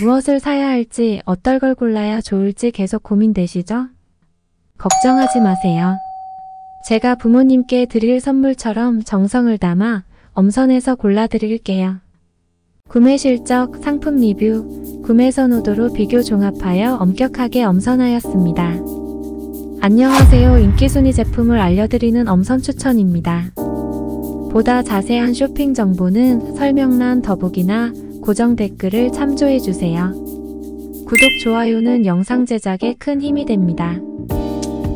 무엇을 사야 할지, 어떨 걸 골라야 좋을지 계속 고민되시죠? 걱정하지 마세요. 제가 부모님께 드릴 선물처럼 정성을 담아 엄선해서 골라드릴게요. 구매 실적, 상품 리뷰, 구매 선호도로 비교 종합하여 엄격하게 엄선하였습니다. 안녕하세요. 인기순위 제품을 알려드리는 엄선 추천입니다. 보다 자세한 쇼핑 정보는 설명란 더보기나 고정 댓글을 참조해주세요. 구독, 좋아요는 영상 제작에 큰 힘이 됩니다.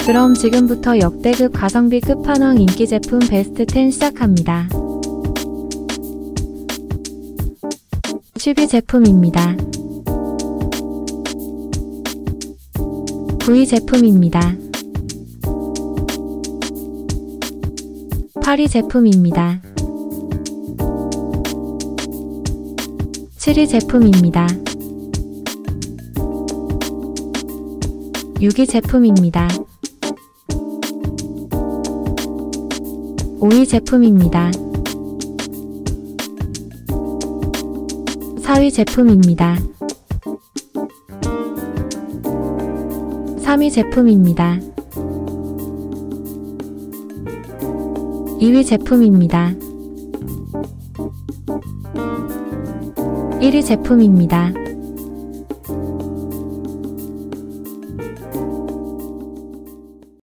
그럼 지금부터 역대급 가성비 끝판왕 인기 제품 베스트 10 시작합니다. 10위 제품입니다. 9위 제품입니다. 8위 제품입니다. 7위 제품입니다. 6위 제품입니다. 5위 제품입니다. 4위 제품입니다. 3위 제품입니다. 2위 제품입니다. 1위 제품입니다.